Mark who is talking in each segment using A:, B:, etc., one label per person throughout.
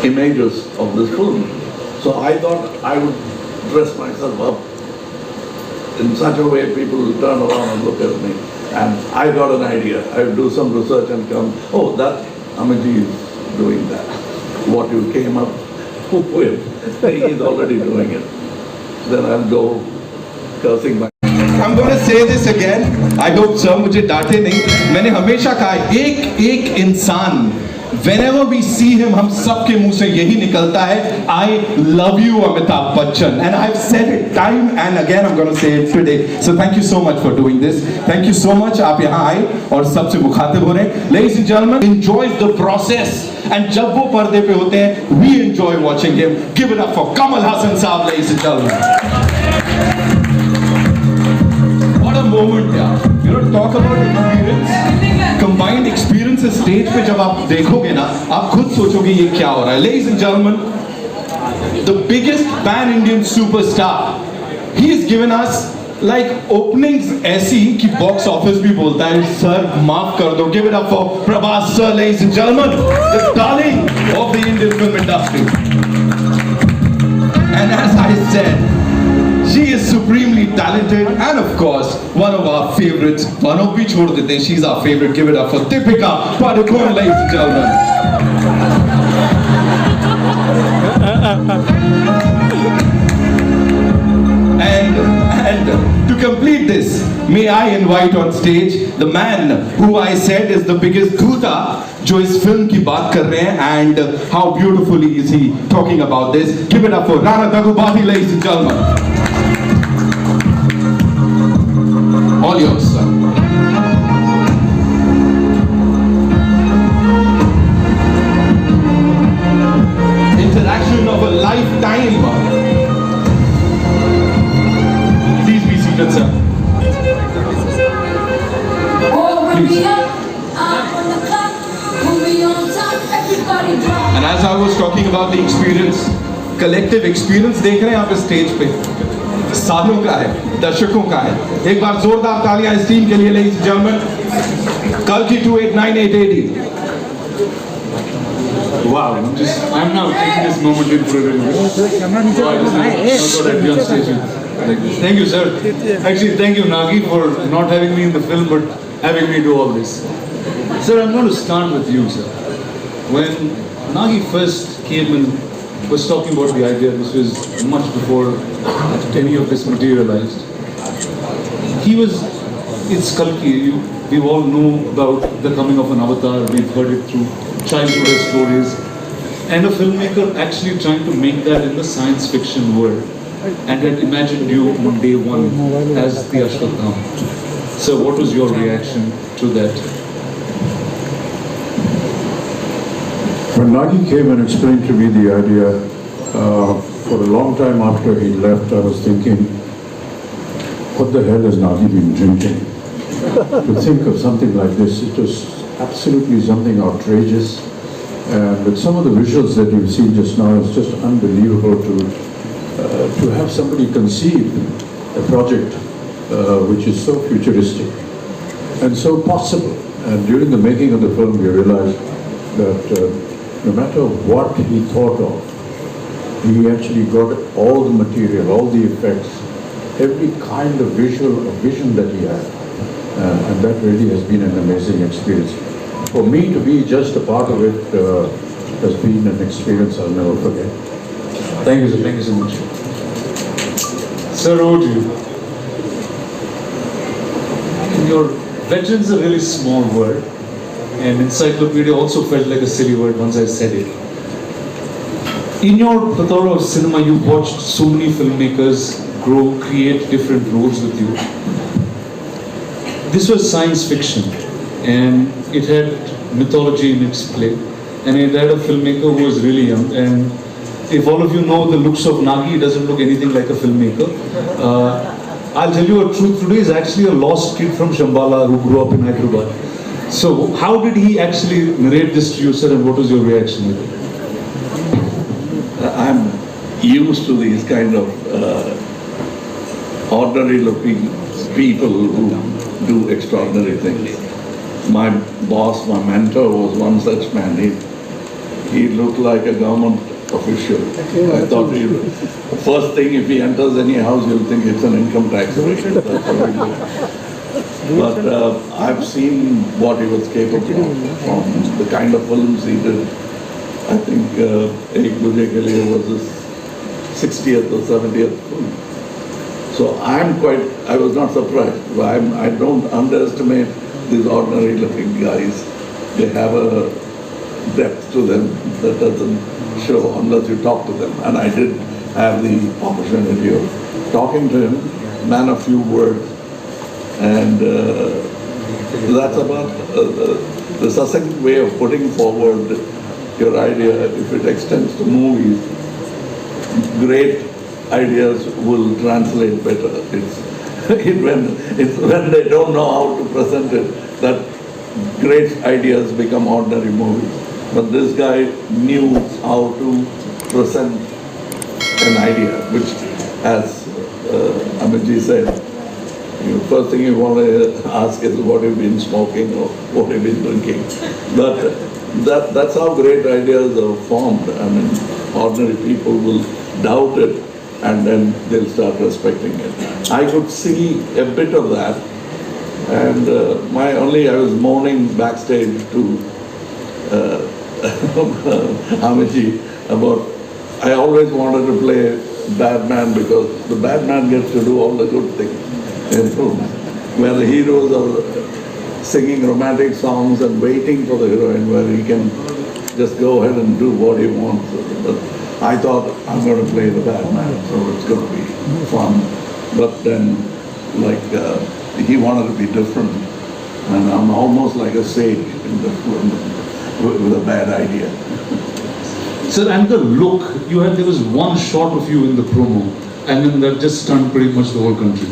A: images of this film. So I thought I would dress myself up in such a way people will turn around and look at me. And I got an idea. I would do some research and come, oh, that Amity is doing that. What you came up with, he is already doing it. Then I'll go cursing my...
B: I'm going to say this again. I hope sir मुझे डांटे नहीं. मैंने हमेशा कहा एक इंसान whenever we see him, हम सबके मुंह से यही निकलता है, I love you Amitabh Bachchan, and I've said it time and again. I'm going to say it today. So thank you so much for doing this. Thank you so much. आप यहाँ आए और सबसे मुखातिब हो रहे हैं. Ladies and gentlemen, enjoy the process. And जब वो पर्दे पे होते हैं, we enjoy watching him. Give it up for Kamal Hassan साहब, ladies and gentlemen. What a moment, yeah. You know, talk about experience, combined experiences. Stage पे जब आप देखोगे ना, आप खुद सोचोगे ये क्या हो रहा है. Ladies and gentlemen, the biggest pan-Indian superstar. He's given us like openings ऐसी कि box office भी बोलता है, sir माफ कर दो. Give it up for Prabhas sir, ladies and gentlemen, the darling of the Indian film industry. And as I said, she is supremely talented and of course one of our favorites. One of which छोड़ देते हैं, she's our favorite. Give it up for Deepika, ladies and gentlemen. And to complete this, may I invite on stage the man who I said is the biggest Dhuta जो इस film की बात कर रहे हैं, and how beautifully is he talking about this. Give it up for Rana Daggubati, ladies and gentlemen. All yours, sir. Interaction of a lifetime. Sir. Please. And as I was talking about the experience, collective experience देख रहे हैं आप इस stage पे, सालों का है, दशकों का है. एक बार जोरदार तालियां इस टीम के लिए, ladies and gentlemen. Kalki 2898 AD.
C: Wow, I'm now taking this moment in for a minute. Thank you, sir. Actually, thank you, Nagi, for not having me in the film, but having me do all this. Sir, I'm going to start with you, sir. When Nagi first came and was talking about the idea, this was much before any of this materialized. It's Kalki. We all know about the coming of an avatar. We've heard it through childhood stories. And a filmmaker actually trying to make that in the science fiction world. And had imagined you on day one as the Ashwatthama. So what was your reaction to that?
D: When Nagi came and explained to me the idea, for a long time after he left, I was thinking, what the hell has Nagi been drinking? To think of something like this, it was absolutely something outrageous. And with some of the visuals that you've seen just now, it's just unbelievable to have somebody conceive a project which is so futuristic and so possible. And during the making of the film, we realized that no matter what he thought of, he actually got all the material, all the effects, every kind of vision that he had. And that really has been an amazing experience. For me to be just a part of it has been an experience I'll never forget.
C: Thank you, sir. Thank you so much. Sir, over to you. Your veteran's a really small word, and encyclopedia also felt like a silly word once I said it. In your plethora of cinema, you've watched so many filmmakers grow, create different roles with you. This was science fiction, and it had mythology in its play, and it had a filmmaker who was really young. And if all of you know the looks of Nagi, he doesn't look anything like a filmmaker. I'll tell you a truth today, he's actually a lost kid from Shambhala who grew up in Hyderabad. So how did he actually narrate this to you, sir, and what was your reaction with it?
A: I'm used to these kind of ordinary looking people who do extraordinary things. My boss, my mentor was one such man. he looked like a government official. I thought first thing, if he enters any house, you'll think it's an income tax rate. That's how he looked. But I've seen what he was capable of from the kind of films he did. I think Ek Duje Ke Liye was his 60th or 70th film. So I was not surprised. I don't underestimate these ordinary looking guys. They have a depth to them that doesn't show unless you talk to them. And I did have the opportunity of talking to him, man of few words. And that's about the succinct way of putting forward your idea. If it extends to movies, great ideas will translate better. It's when they don't know how to present it that great ideas become ordinary movies. But this guy knew how to present an idea, which, as Amitji said, first thing you want to ask is what you've been smoking or what you've been drinking. But that's how great ideas are formed. I mean, ordinary people will doubt it and then they'll start respecting it. I could see a bit of that, and I was moaning backstage to Amitji about, I always wanted to play bad man because the bad man gets to do all the good things in films, where the heroes are singing romantic songs and waiting for the heroine, where he can just go ahead and do what he wants. But I thought, I'm going to play the bad man, so it's going to be fun. But then, he wanted to be different, and I'm almost like a sage in the film with a bad idea.
C: Sir, and the look, there was one shot of you in the promo, and then that just stunned pretty much the whole country.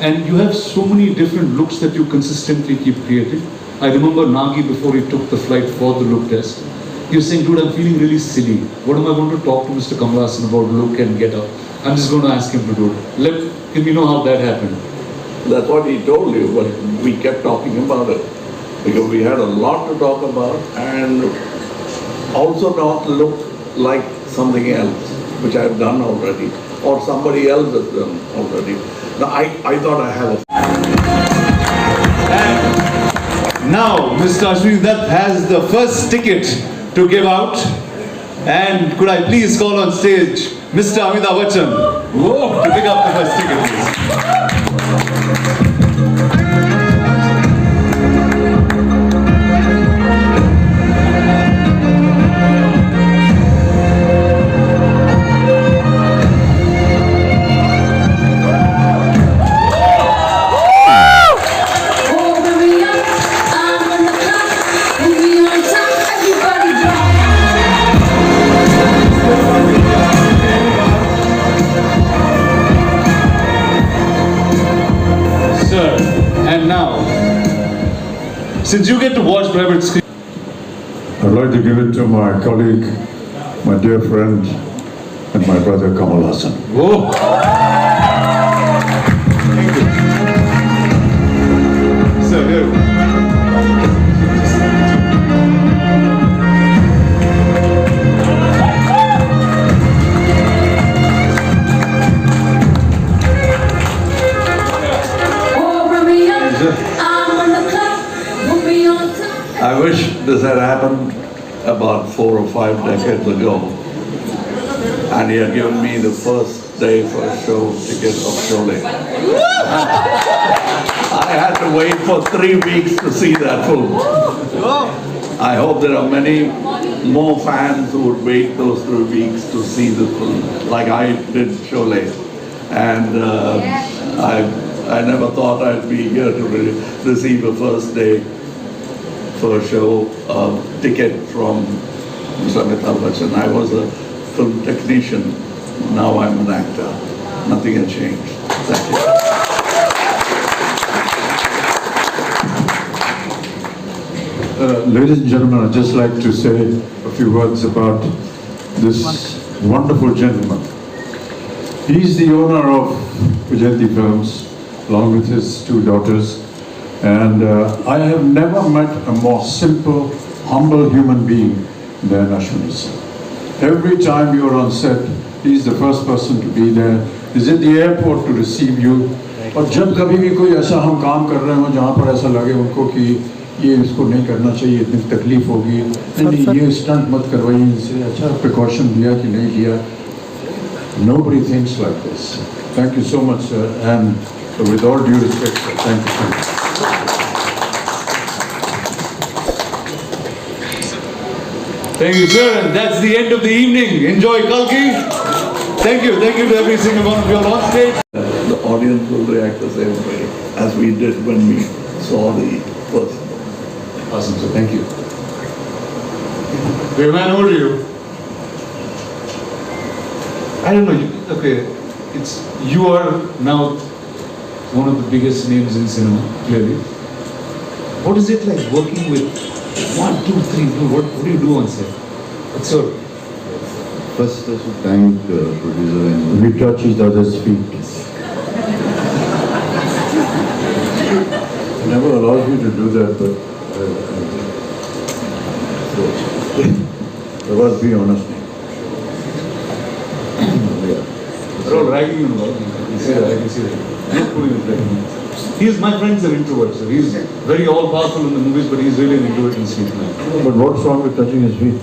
C: And you have so many different looks that you consistently keep creating. I remember Nagi, before he took the flight for the look test, he was saying, dude, I'm feeling really silly. What am I going to talk to Mr. Kamal Hassan about look and get up? I'm just going to ask him to do it. Let me know how that happened.
A: That's what he told you, but we kept talking about it. Because we had a lot to talk about, and also not look like something else, which I've done already, or somebody else has done already. Now, I thought I had a...
B: And now, Mr. Ashwini Dutt has the first ticket to give out. And could I please call on stage Mr. Amitabh Bachchan to pick up the first ticket, please. And now, since you get to watch private screen,
D: I'd like to give it to my colleague, my dear friend, and my brother Kamal Hassan.
B: whoa! Thank you. Sir, here.
A: I wish this had happened about 4 or 5 decades ago, and he had given me the first day first show ticket of Sholay. I had to wait for 3 weeks to see that film. I hope there are many more fans who would wait those 3 weeks to see the film, like I did Sholay. And I never thought I'd be here to receive a first day first show ticket from Mr. Amitabh Bachchan. I was a film technician, now I'm an actor. Nothing has changed. Thank you.
D: Ladies and gentlemen, I'd just like to say a few words about this wonderful gentleman. He's the owner of Vijayanti Films, along with his 2 daughters. And I have never met a more simple, humble human being than Ashwini sir. Every time you are on set, he is the first person to be there. He's at the airport to receive you. और जब कभी भी कोई ऐसा हम काम कर रहे हो जहाँ पर ऐसा लगे उनको कि ये इसको नहीं करना चाहिए, इतनी तकलीफ होगी, नहीं ये स्टंट मत करवाइए इनसे, अच्छा प्रिकॉशन दिया कि नहीं दिया. Nobody thinks like this. Thank you so much, sir, and with all due respect, sir, thank you so much.
C: Thank you, sir, and that's the end of the evening. Enjoy Kalki. Thank you to every single one of you on stage.
A: The audience will react the same way as we did when we saw the first.
C: Awesome, sir. Thank you. Wait, man, over to you. I don't know. Okay, you are now one of the biggest names in cinema, clearly. What is it like working with 1, 2, 3? What do you do on set? What's your...
E: First, I should thank producer and
D: We touch each other's feet. He never allows me to do that, but Prabhas, be honest.
C: They're all ragging him about me. I can see that. I can see that. Not pulling his leg. He is, my friend's an introvert, so he's very all-powerful in the movies, but he's really an introvert in sweet man.
D: But what's wrong with touching his feet?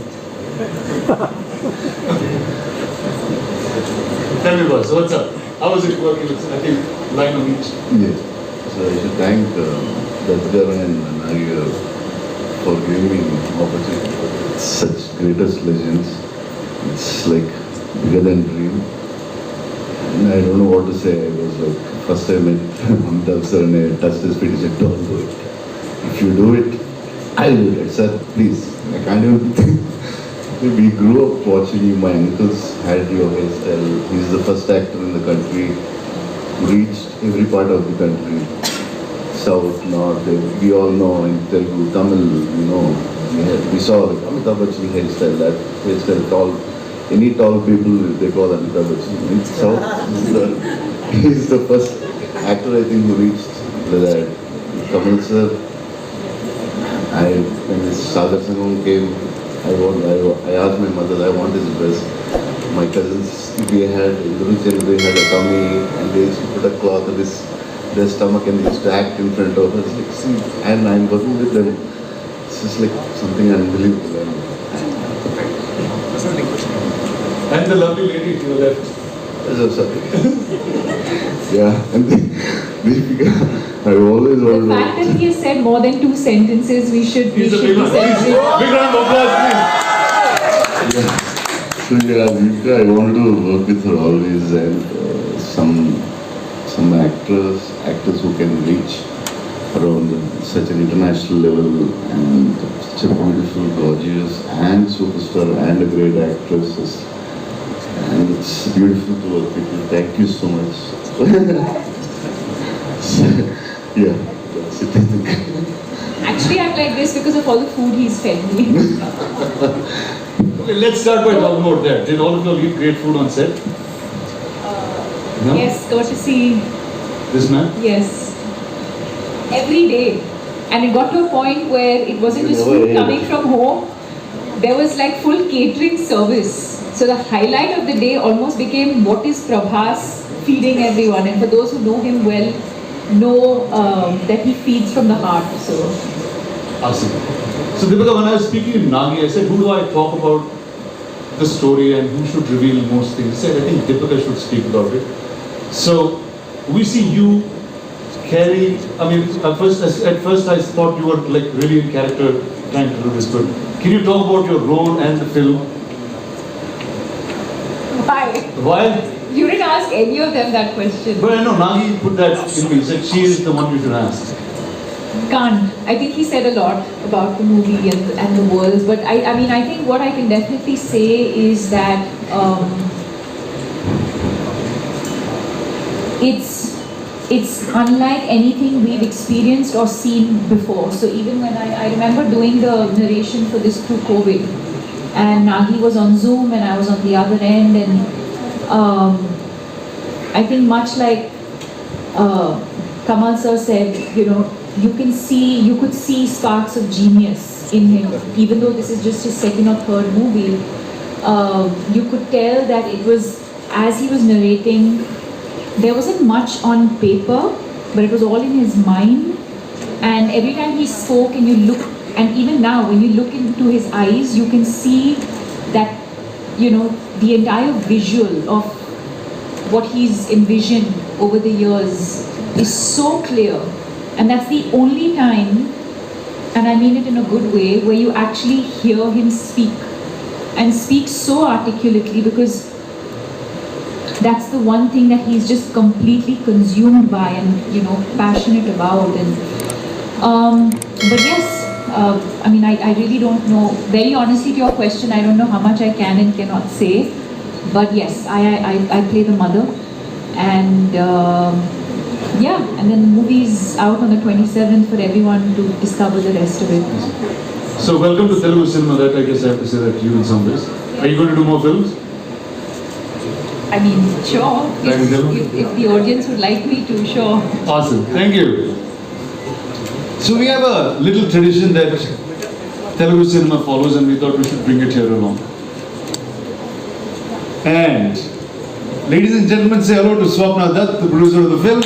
C: Tell me, boss, what's up? How was it working with, I think, line on each?
E: yes. So I should thank Deepika and Nagi for giving me opportunity. Such greatest legends. It's like bigger than dream. And I don't know what to say. I was like, first time I met Amitabh sir and I touched his feet. He said, don't do it. If you do it, I'll do it. I said, please. I can't even think. We grew up watching you. My uncles had your hairstyle. He's the first actor in the country who reached every part of the country. South, North, we all know in Telugu, Tamil, you know. We saw like Amitabh Bachchan hairstyle, that hairstyle, tall. Any tall people, they call Amitabh Bachchan. In South, he's the first actor I think who reached that. Kamal sir, when his Sagar Sangam came, I asked my mother, I want his dress. My cousins, they had a tummy and they used to put a cloth on their stomach and they used to act in front of us. Like, see, and I'm working with them. It's just like something unbelievable.
C: And the lovely lady to your left.
E: Sorry. Yeah, and Deepika, I always wanted
F: The fact that he has said more than 2 sentences, we should
C: He's a big
F: be
C: one.
F: celebrating.
C: Big round of applause, please.
E: So yeah, Deepika, I wanted to work with her always, and some actors who can reach around such an international level, and such a beautiful, gorgeous, and superstar, and a great actress. And it's beautiful to work with you. Thank you so much. Yeah, that's it, I think.
F: Actually, I'm like this because of all the food he's fed me.
C: Okay, let's start by talking about that. Did all of you eat great food on set? No?
F: Yes, got to see,
C: This man?
F: yes, every day. And it got to a point where it wasn't just food coming from home, there was like full catering service. So the highlight of the day almost became what is Prabhas feeding everyone. And for those who know him well, know that he feeds from the heart. So
C: Awesome. So Deepika, when I was speaking in Nagi, I said, who do I talk about the story and who should reveal most things? I said, I think Deepika should speak about it. So we see you carry, I mean, at first I thought you were like really in character trying to do this, but can you talk about your role and the film?
F: why?
C: Why?
F: You didn't ask any of them that question.
C: But I know Nagi put that in me. He said she is the one you should ask.
F: Can't. I think he said a lot about the movie and the worlds, but I mean, I think what I can definitely say is that it's unlike anything we've experienced or seen before. So even when I remember doing the narration for this through COVID, and Nagi was on Zoom and I was on the other end, and I think much like Kamal sir said, you know, you could see sparks of genius in him, even though this is just his second or third movie. You could tell that it was, as he was narrating, there wasn't much on paper, but it was all in his mind. And every time he spoke and you look, and even now when you look into his eyes, you can see that, you know, the entire visual of what he's envisioned over the years is so clear. And that's the only time, and I mean it in a good way, where you actually hear him speak, and speak so articulately, because that's the one thing that he's just completely consumed by and, you know, passionate about. And but yes, I mean, I really don't know, very honestly to your question, I don't know how much I can and cannot say, but yes, I play the mother. And yeah, and then the movie's out on the 27th for everyone to discover the rest of it.
C: So welcome to Telugu cinema. That I guess I have to say that to you in some ways. Are you going to do more films?
F: I mean, sure,
C: Thank you.
F: if the audience would like me to, sure.
C: Awesome. Thank you. So we have a little tradition that Telugu cinema follows, and we thought we should bring it here along. And ladies and gentlemen, say hello to Swapna Dutt, the producer of the film.